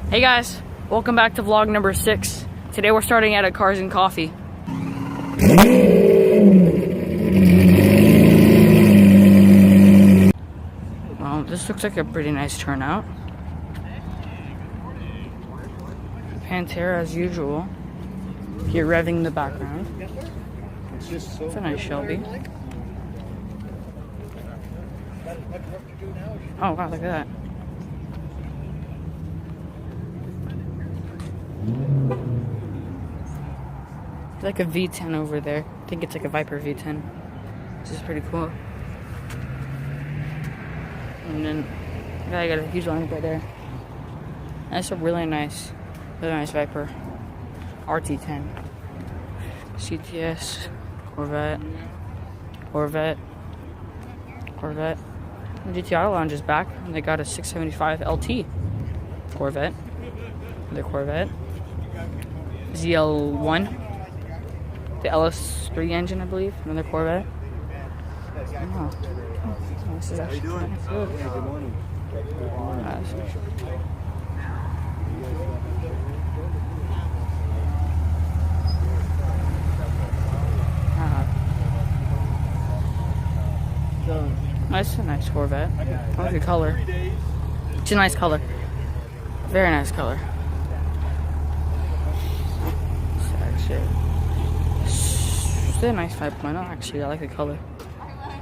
Hey guys, welcome back to vlog number 6. Today we're starting out at Cars and Coffee. Well, this looks like a pretty nice turnout. Pantera as usual. Here revving in the background. It's a nice Shelby. Oh wow, look at that. It's like a V10 over there. I think it's like a Viper V10. This is pretty cool. And then I got a huge lineup right there. That's a really nice Viper. RT10. CTS. Corvette. The GT Auto Lounge is back, and they got a 675 LT Corvette. The Corvette. ZL1. The LS3 engine, I believe. Another Corvette. Oh. This is actually nice. Good morning. That's a nice Corvette. I like the color. It's a nice color. Very nice color. It's a nice 5.0 actually. I like the color.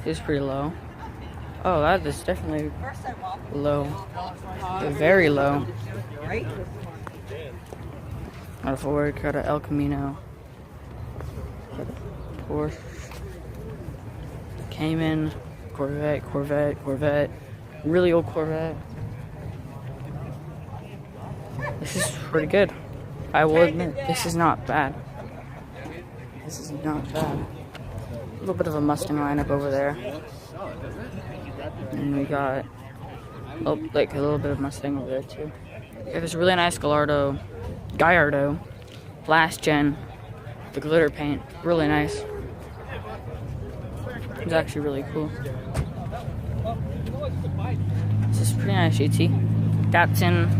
It's pretty low. Oh, that is definitely low. Very low. Got a Ford, got a El Camino. Got a Porsche. Cayman. Corvette. Really old Corvette. This is pretty good. I will admit, this is not bad. This is not bad. A little bit of a Mustang lineup over there. And we got like a little bit of Mustang over there too. Yeah, there's a really nice Gallardo, last gen, the glitter paint, really nice. It's actually really cool. This is pretty nice GT. Datsun,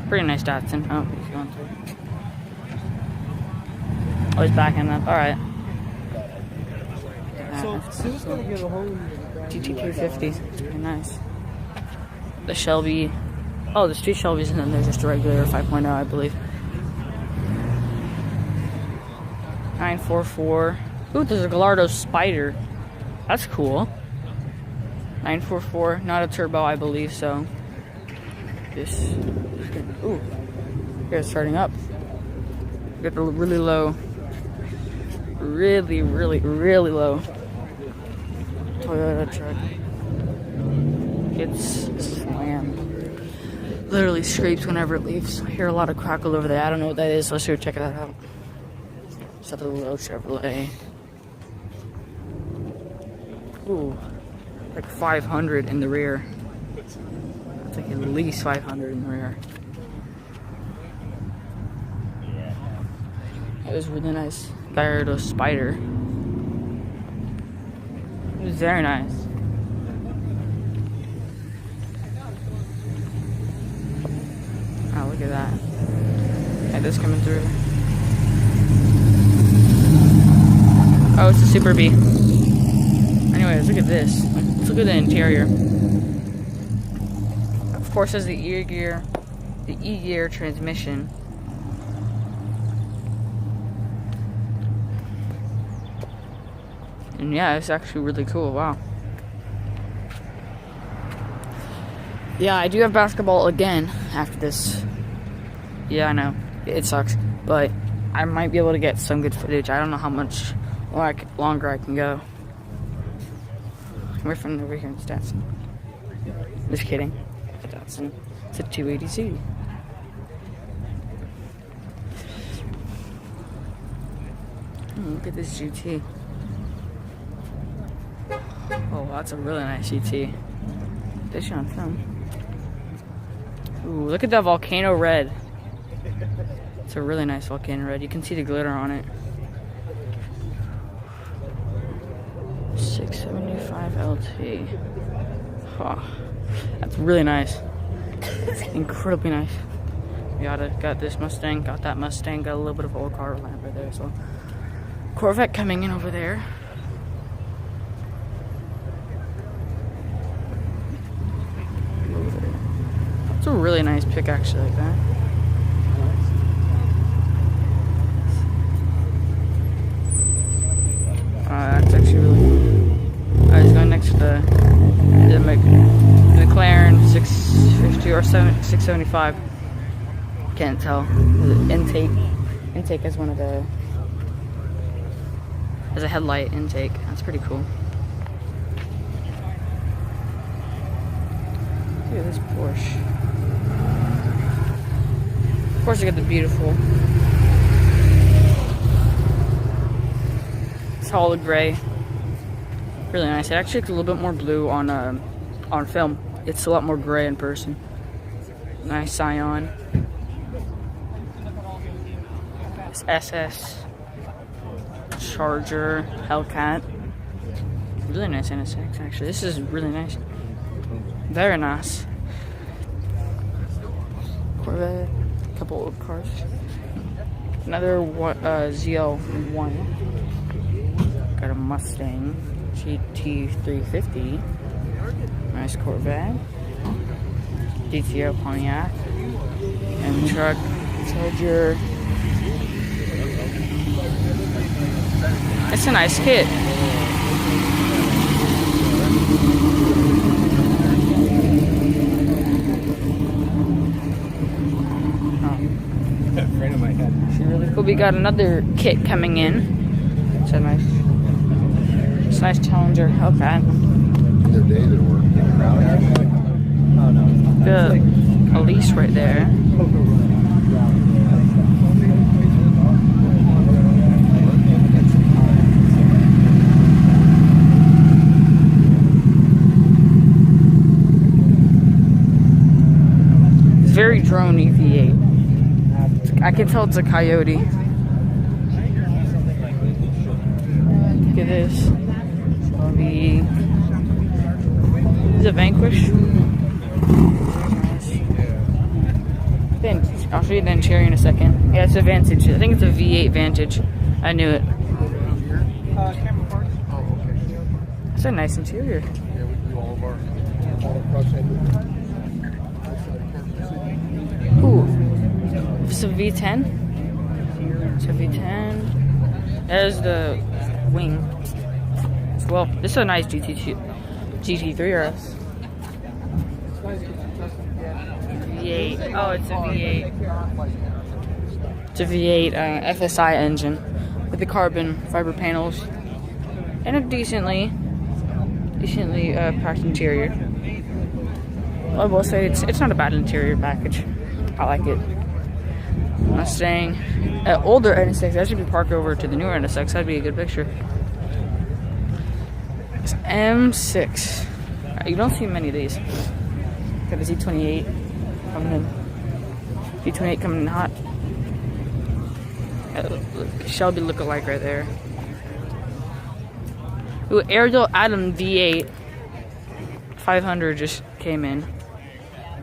pretty nice Datsun. Oh, if you want to. Oh, he's backing up. All right. GT350, pretty nice. The Shelby. Oh, the street Shelby's, and then there's just a regular 5.0, I believe. 944. Ooh, there's a Gallardo Spider. That's cool. 944, not a turbo, I believe so. This. Ooh, here's starting up. Got the really low. Really low Toyota truck. It's slammed. Literally scrapes whenever it leaves. I hear a lot of crackle over there. I don't know what that is. Let's go check that out. It's a little Chevrolet. Ooh, like 500 in the rear. That's like at least 500 in the rear. It was really nice. Gallardo Spider. It was very nice. Oh, look at that. Yeah, this coming through. Oh, it's a Super B. Anyways, look at this. Let's look at the interior. Of course, there's the E-gear transmission. And yeah, it's actually really cool. Wow. Yeah, I do have basketball again after this. Yeah, I know. It sucks. But I might be able to get some good footage. I don't know how much longer I can go. We're from over here in Stetson. Just kidding. Stetson. It's a 280Z. Look at this GT. Oh, that's a really nice GT. This on film. Ooh, look at that volcano red. It's a really nice volcano red. You can see the glitter on it. 675 LT. Oh, that's really nice. Incredibly nice. Got this Mustang, got that Mustang, got a little bit of old car lamp right there. So Corvette coming in over there. It's a really nice pick, actually, like that. That's actually really cool. He's going next to the McLaren 650 or 675. Can't tell. The intake has one of the, as a headlight intake. That's pretty cool. Look at this Porsche. Of course, you got the beautiful solid gray. Really nice. It actually looks a little bit more blue on film. It's a lot more gray in person. Nice Scion. This SS Charger Hellcat. Really nice NSX, actually. This is really nice. Very nice. Corvette. A couple old cars. Another ZL1. Got a Mustang GT350. Nice Corvette. DTO Pontiac. And truck Charger. It's a nice kit. Friend of my head. It's really cool. We got another kit coming in. It's a nice Challenger Hellcat. Their days at work. The Elise right there. It's very drone-y V8. I can tell it's a Coyote. Look at this. Is it Vanquish? Nice. I'll show you the interior in a second. Yeah, it's a Vantage. I think it's a V8 Vantage. I knew it. It's a nice interior. Yeah, we do all of our Ooh. It's a V10. It's a V10. There's the wing as well. This is a nice GT3 RS. V8. Oh, it's a V8. It's a V8 FSI engine with the carbon fiber panels and a decently packed interior. I will say it's not a bad interior package. I like it. Mustang, older NSX. I should be parked over to the newer NSX. That'd be a good picture. It's M6. You don't see many of these. Got a Z28 coming in. Z28 coming in hot. Shelby look-alike right there. Ooh, Ariel Adam V8 500 just came in.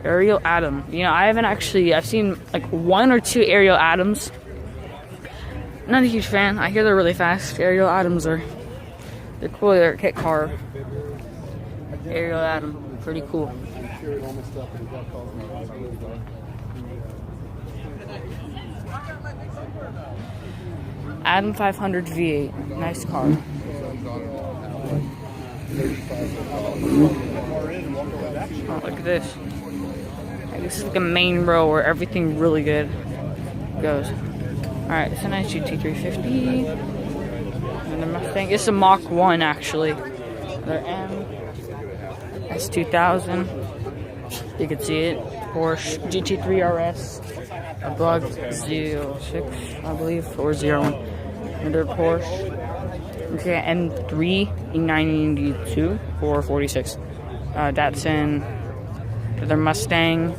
Ariel Adam. You know, I've seen like one or two Ariel Adams. Not a huge fan. I hear they're really fast. Ariel Adams they're cool. They're a kit car. Ariel Adam, pretty cool. Adam 500 V8, nice car. Oh, look at this. This is like a main row where everything really good goes. Alright, it's a nice GT350. And the Mustang. It's a Mach 1 actually. Their M S2000. You can see it. Porsche GT3 RS. A Bug 06, I believe, or 01. Another Porsche. Okay, M3 E992 or 46. Datsun. Another Mustang.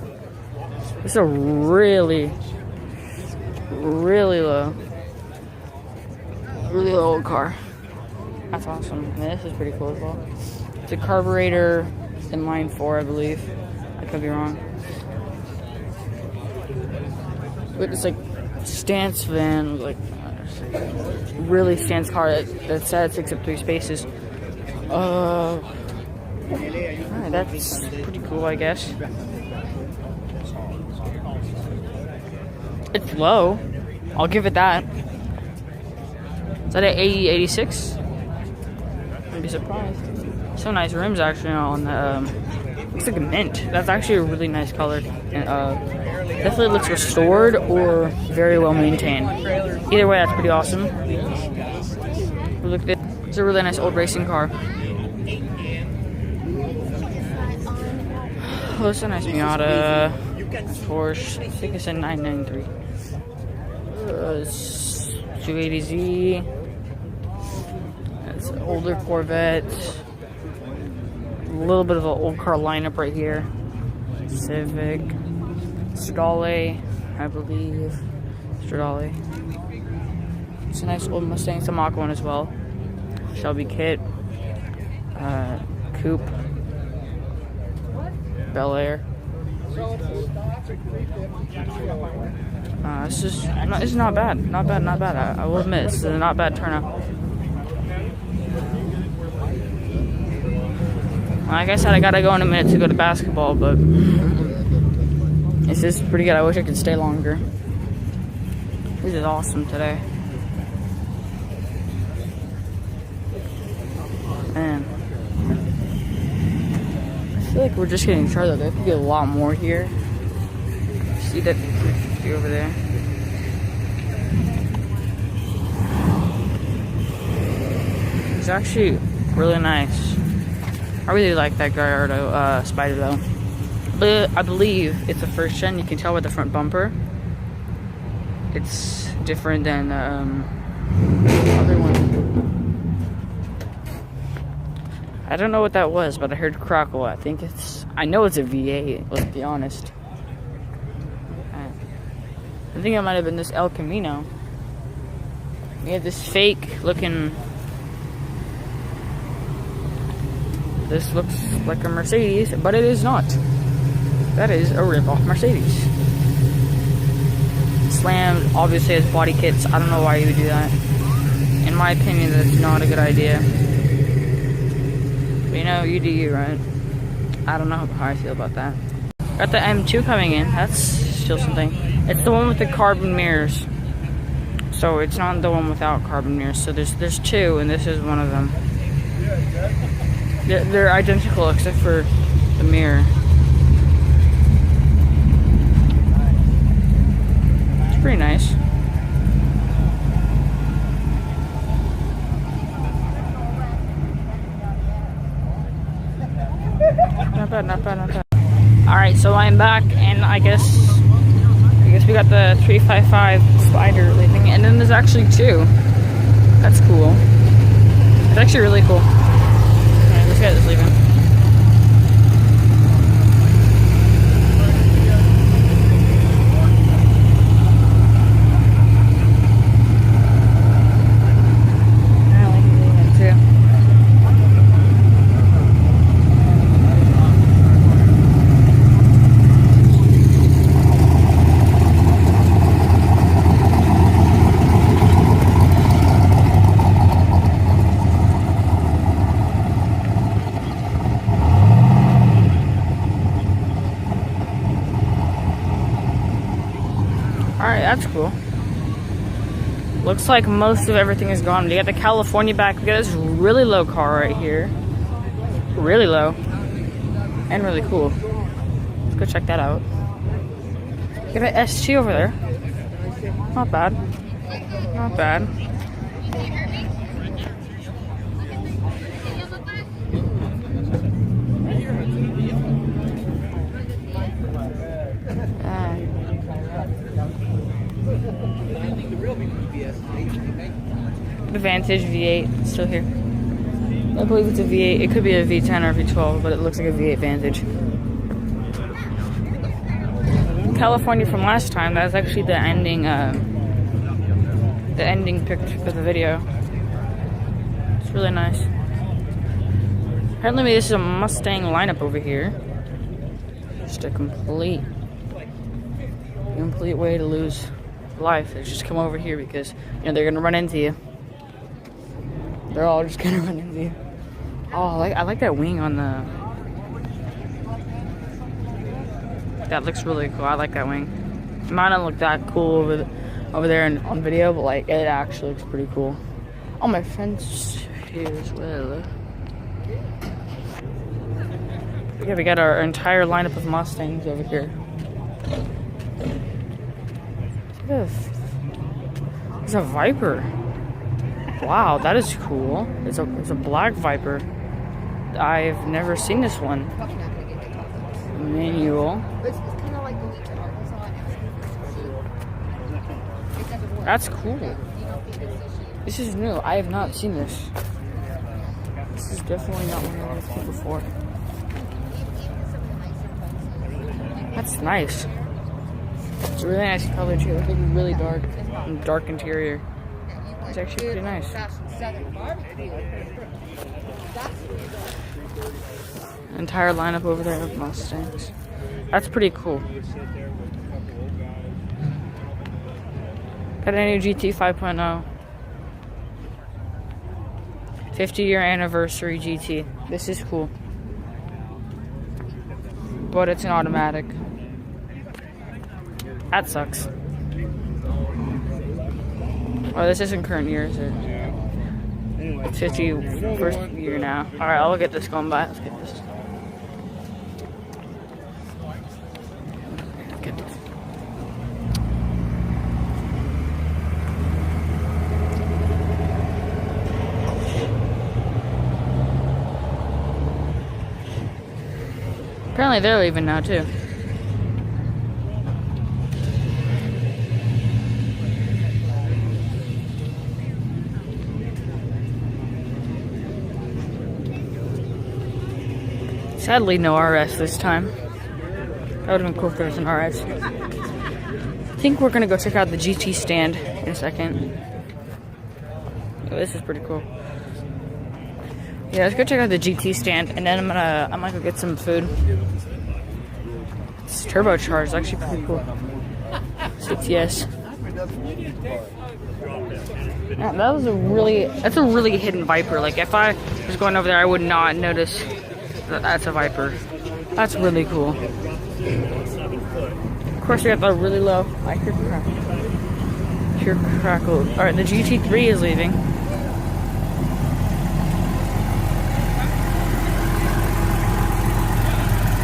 This is a really low old car. That's awesome. And this is pretty cool as well. It's a carburetor in line 4, I believe. I could be wrong. With this like stance van, like really stance car that said takes up 3 spaces. Alright, that's pretty cool, I guess. It's low. I'll give it that. Is that at 80, 86? I'd be surprised. So nice rims actually on the, looks like a mint. That's actually a really nice color. And, definitely looks restored or very well maintained. Either way, that's pretty awesome. Look at this. It's a really nice old racing car. Oh, it's a nice Miata. Porsche. I think it's a 993. 280Z. That's an older Corvette. A little bit of an old car lineup right here. Civic. Stradale, I believe. Stradale. It's a nice old Mustang. It's a Mach 1 as well. Shelby kit. Coupe. Bel Air. It's not bad. Not bad. I will admit, it's a not bad turnout. Like I said, I gotta go in a minute to go to basketball, but this is pretty good. I wish I could stay longer. This is awesome today. Man. I feel like we're just getting started. There could be a lot more here. See that view over there? It's actually really nice. I really like that Gallardo Spider though. But I believe it's a first gen. You can tell with the front bumper. It's different than the other one. I don't know what that was, but I heard crackle. I know it's a V8, let's be honest. I think it might have been this El Camino. We have this fake looking. This looks like a Mercedes, but it is not. That is a rip-off Mercedes. Slammed, obviously has body kits. I don't know why you would do that. In my opinion, that's not a good idea. But you know, you do you, right? I don't know how I feel about that. Got the M2 coming in. That's still something. It's the one with the carbon mirrors. So it's not the one without carbon mirrors. So there's 2, and this is one of them. They're identical except for the mirror. It's pretty nice. Not bad. Alright, so I'm back, and I guess we got the 355 Spider leaving, and then there's actually 2. That's cool. It's actually really cool. Alright, this guy is leaving. Alright, that's cool. Looks like most of everything is gone. We got the California back. We got this really low car right here. Really low. And really cool. Let's go check that out. We got an ST over there. Not bad. Not bad. The Vantage V8 still here. I believe it's a V8. It could be a V10 or a V12, but it looks like a V8 Vantage. California from last time. That's actually the ending picture of the video. It's really nice. Apparently, this is a Mustang lineup over here. Just a complete complete way to lose life is just come over here because, you know, they're gonna run into you. They're all just gonna run into you. Oh, I like that wing on the... That looks really cool. I like that wing. It might not look that cool over there on video, but like it actually looks pretty cool. Oh, my friend's here as well. Yeah, we got our entire lineup of Mustangs over here. It's a Viper. Wow, that is cool. It's a black Viper. I've never seen this one. Manual. That's cool. This is new. I have not seen this. This is definitely not one I've seen before. That's nice. It's a really nice color too. It's like really dark interior. It's actually pretty nice. Entire lineup over there of Mustangs. That's pretty cool. Got a new GT 5.0. 50-year anniversary GT. This is cool. But it's an automatic. That sucks. Oh, this isn't current year, is it? It's 51st year now. Alright, I'll get this going by. Let's get this. Get this. Apparently they're leaving now too. Sadly, no RS this time. That would have been cool if there was an RS. I think we're gonna go check out the GT stand in a second. Oh, this is pretty cool. Yeah, let's go check out the GT stand, and then I might go get some food. It's turbocharged, it's actually pretty cool. CTS. Yeah, that's a really hidden Viper. Like if I was going over there, I would not notice that that's a Viper. That's really cool. Of course, we got the really low. I hear crackle. Hear crackle. All right, the GT3 is leaving.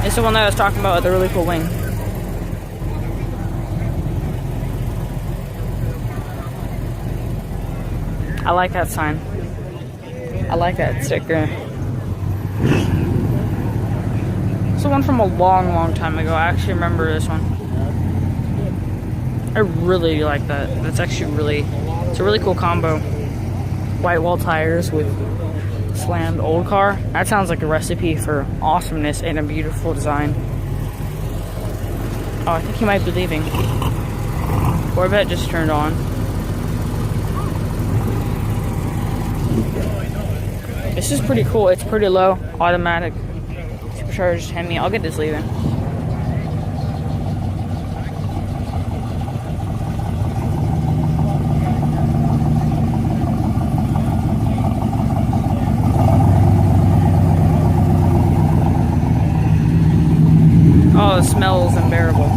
It's the one that I was talking about with the really cool wing. I like that sign. I like that sticker. It's the one from a long time ago. I actually remember this one. I really like that. That's actually it's a really cool combo. White wall tires with slammed old car. That sounds like a recipe for awesomeness and a beautiful design. Oh, I think he might be leaving. Corvette just turned on. This is pretty cool. It's pretty low, automatic, supercharged Hemi. I'll get this leaving. Oh, it smells unbearable.